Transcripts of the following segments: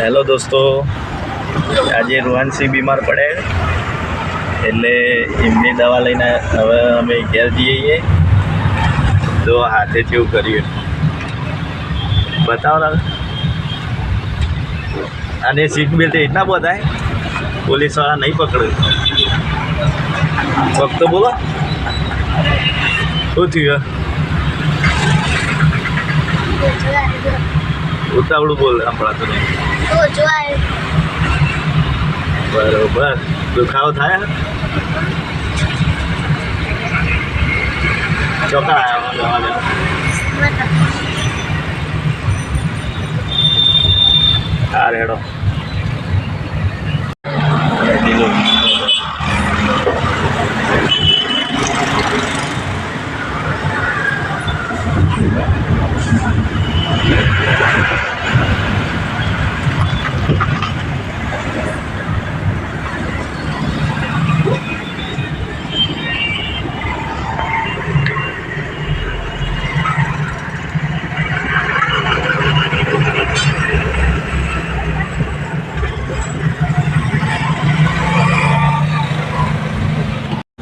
Hello દોસ્તો, આજે રોહનસિંહ બીમાર પડે એટલે એમની દવા લઈને હવે અમે ઘેર જઈએ. તો હાથે કેવું કર્યું બતાવો ને. અને સીટ બેલ્ટ એટલા બધાય પોલીસવાળા નહીં પકડે. ફક્ત બોલો શું થયું? ઉતાવળું બોલ સંભળાતું નહીં. બરોબર. દુખાવો થાય ચોક્કસ આવ્યા હા રેડો.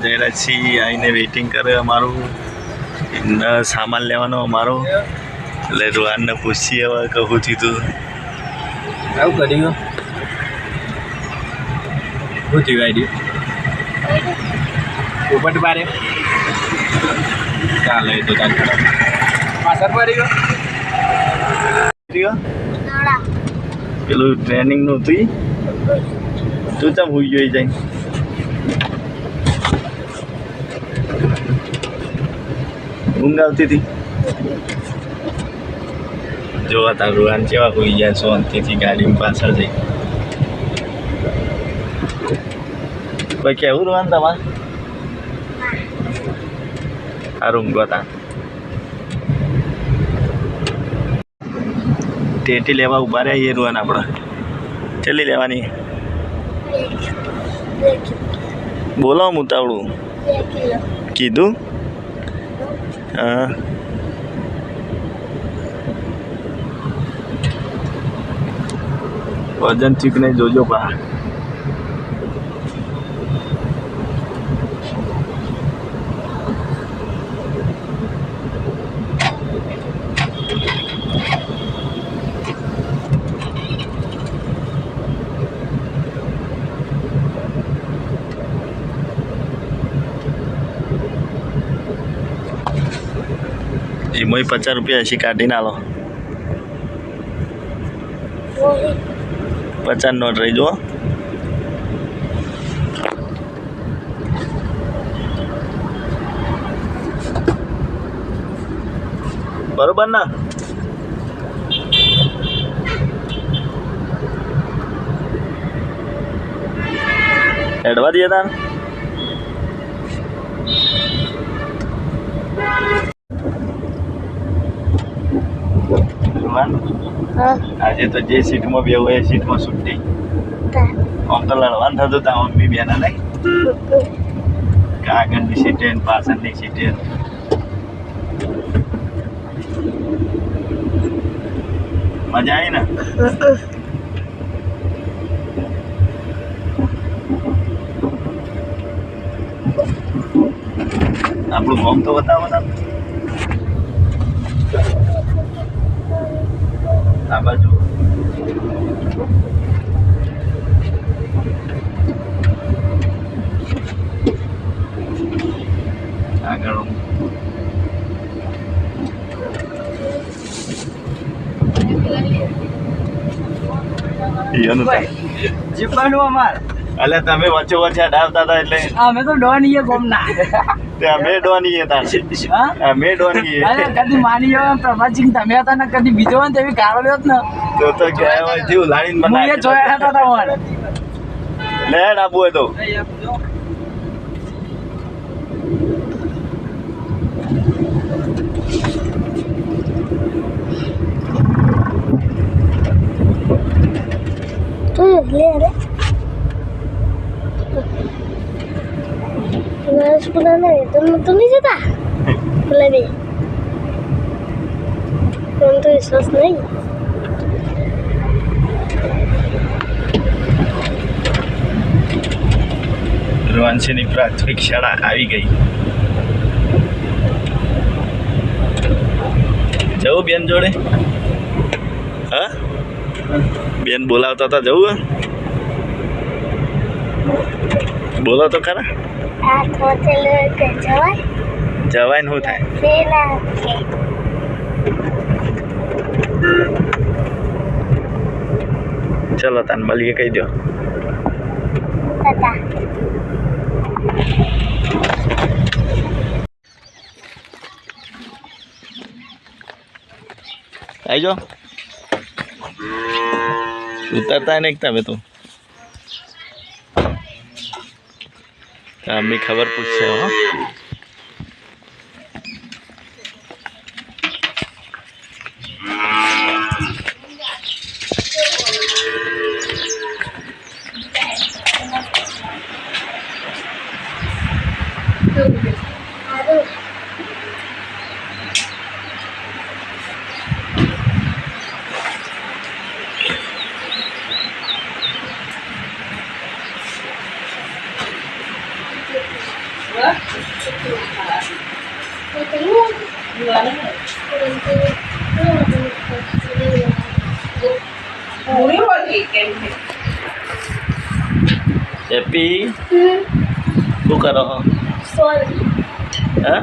જયરાજસિંહ આવીને વેઇટિંગ કરે અમારું, એમને સામાન લેવાનો અમારો. એટલે રોહાનને પૂછીએ હવે કહું થયું આવું કર્યું શું થયું આઈડિયું ઉપટ પારે ચાલે તો પાછળ પડી ગયો પેલું ટ્રેનિંગનું હતું તું ચમ હોઈ જોઈ જાય. ઊંઘ આવતી હતી જોવા તાર રોહાન કેવા હોઈ ગયા શાંતિથી ગાડીમાં પાછળ જઈ. કોઈ કેવું રોહાન તમારે સારું ઊંઘો તા. ટેટી લેવા ઉભા રહ્યા એ રોહાન આપણે ચલી લેવાની બોલો ઉતાવળું કીધું. હા વજન ચીક નહીં જોજો પા. એમાં 50 રૂપિયા હશે કાઢીને આલો. 50 નોટ રહી જો. બરોબર ને એડવા દઈએ તાર. આજે તો જે સીટમાં બે હોય એ સીટમાં છૂટી આમ તો લડવાનું થતું તા મમ્મી બેના નહીં આગળની સીટે પાછળની સીટે. મજા આવી ને. આપણું ફોર્મ તો બતાવો ને આ બાજુ. આગળ જીપવાનું અમાર એટલે તમે વચ્ચે વચ્ચે અડાવતા હતા એટલે અમે તો ડોનીએ ગોમના અમે ડોનીએ અમે ડોનીએ કદી માની જાવ પ્રભાતસિંહ તમે હતા ને કદી બીજો હોય ને તેવી કારો લ્યો ને તો ગયા હોય જીવ લાડીને બનાવી જોયા હતા તમારે લે ડાબુ હોય તો sekolah tuh nih sih tak lebih untuk islas nih વાંસીની પ્રાથમિક શાળા આવી ગઈ. જવું બેન જોડે? હા, બેન બોલાવતા હતા, જવું? બોલો તો ખરા. જવાય ને શું થાય? ચલો તાન મળીએ, કહી દો. આવી જાઓ. ઉતરતા નહીં તમે તો અમ્મી ખબર પૂછશે. હો હેપી શું કરો? હા